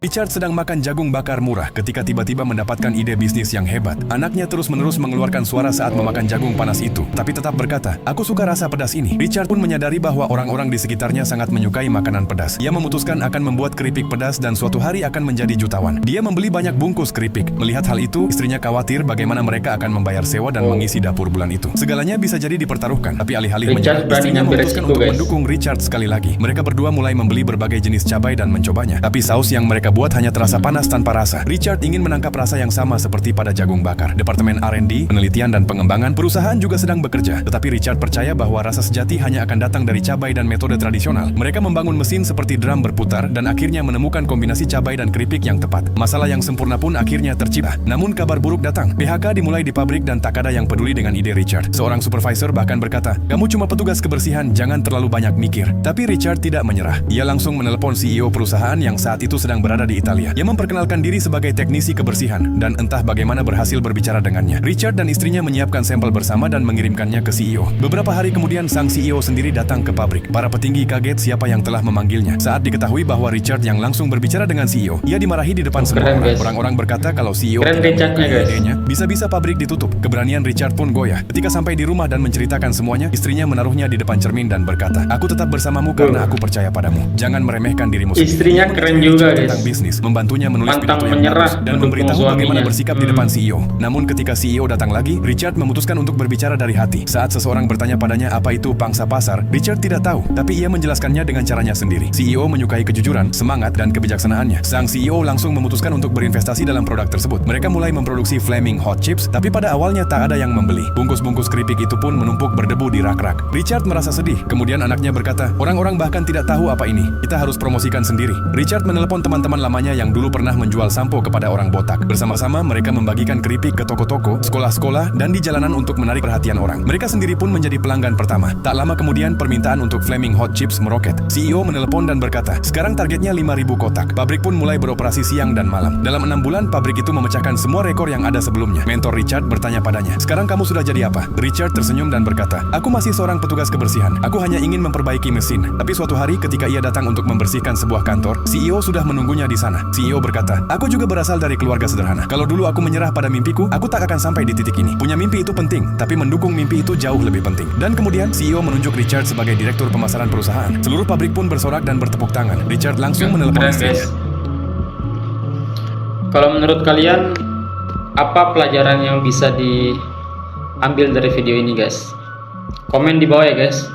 Richard sedang makan jagung bakar murah ketika tiba-tiba mendapatkan ide bisnis yang hebat. Anaknya terus-menerus mengeluarkan suara saat memakan jagung panas itu, tapi tetap berkata, "Aku suka rasa pedas ini." Richard pun menyadari bahwa orang-orang di sekitarnya sangat menyukai makanan pedas. Ia memutuskan akan membuat keripik pedas dan suatu hari akan menjadi jutawan. Dia membeli banyak bungkus keripik. Melihat hal itu, istrinya khawatir bagaimana mereka akan membayar sewa dan mengisi dapur bulan itu. Segalanya bisa jadi dipertaruhkan, tapi alih-alih menyerah, istrinya memutuskan untuk mendukung Richard sekali lagi. Mereka berdua mulai membeli berbagai jenis cabai dan mencobanya. Tapi saus yang mereka buat hanya terasa panas tanpa rasa. Richard ingin menangkap rasa yang sama seperti pada jagung bakar. Departemen R&D, penelitian dan pengembangan perusahaan juga sedang bekerja. Tetapi Richard percaya bahwa rasa sejati hanya akan datang dari cabai dan metode tradisional. Mereka membangun mesin seperti drum berputar dan akhirnya menemukan kombinasi cabai dan keripik yang tepat. Masalah yang sempurna pun akhirnya tercipta. Namun kabar buruk datang. PHK dimulai di pabrik dan tak ada yang peduli dengan ide Richard. Seorang supervisor bahkan berkata, "Kamu cuma petugas kebersihan, jangan terlalu banyak mikir." Tapi Richard tidak menyerah. Ia langsung menelepon CEO perusahaan yang saat itu sedang berada di Italia. Ia memperkenalkan diri sebagai teknisi kebersihan dan entah bagaimana berhasil berbicara dengannya. Richard dan istrinya menyiapkan sampel bersama dan mengirimkannya ke CEO. Beberapa hari kemudian sang CEO sendiri datang ke pabrik. Para petinggi kaget siapa yang telah memanggilnya. Saat diketahui bahwa Richard yang langsung berbicara dengan CEO, ia dimarahi di depan semua orang. Orang-orang berkata kalau CEO tidak menyukai idenya, bisa-bisa pabrik ditutup. Keberanian Richard pun goyah. Ketika sampai di rumah dan menceritakan semuanya, istrinya menaruhnya di depan cermin dan berkata, "Aku tetap bersamamu karena aku percaya padamu. Jangan meremehkan dirimu sendiri." Istrinya keren juga, guys. Tentang bisnis, membantunya menulis Pantang pidato yang menyerah bagus dan mendukung memberitahu suaminya. bagaimana bersikap di depan CEO. Namun ketika CEO datang lagi, Richard memutuskan untuk berbicara dari hati. Saat seseorang bertanya padanya apa itu pangsa pasar, Richard tidak tahu, tapi ia menjelaskannya dengan caranya sendiri. CEO menyukai kejujuran, semangat, dan kebijaksanaannya. Sang CEO langsung memutuskan untuk berinvestasi dalam produk tersebut. Mereka mulai memproduksi Flaming Hot Chips, tapi pada awalnya tak ada yang membeli. Bungkus-bungkus keripik itu pun menumpuk berdebu di rak-rak. Richard merasa sedih. Kemudian anaknya berkata, "Orang-orang bahkan tidak tahu apa ini. Kita harus promosikan sendiri." Richard menelepon teman-teman lamanya yang dulu pernah menjual sampo kepada orang botak. Bersama-sama mereka membagikan keripik ke toko-toko, sekolah-sekolah, dan di jalanan untuk menarik perhatian orang. Mereka sendiri pun menjadi pelanggan pertama. Tak lama kemudian permintaan untuk Flaming Hot Chips meroket. CEO menelepon dan berkata, "Sekarang targetnya 5.000 kotak." Pabrik pun mulai beroperasi siang dan malam. Dalam 6 bulan, pabrik itu memecahkan semua rekor yang ada sebelumnya. Mentor Richard bertanya padanya, "Sekarang kamu sudah jadi apa?" Richard tersenyum dan berkata, "Aku masih seorang petugas kebersihan. Aku hanya ingin memperbaiki mesin." Tapi suatu hari ketika ia datang untuk membersihkan sebuah kantor, CEO sudah menunggunya di sana. CEO berkata, "Aku juga berasal dari keluarga sederhana. Kalau dulu aku menyerah pada mimpiku, aku tak akan sampai di titik ini. Punya mimpi itu penting, tapi mendukung mimpi itu jauh lebih penting." Dan kemudian CEO menunjuk Richard sebagai direktur pemasaran perusahaan. Seluruh pabrik pun bersorak dan bertepuk tangan. Richard langsung menelepon istrinya. Kalau menurut kalian, apa pelajaran yang bisa diambil dari video ini, guys? Komen di bawah ya, guys.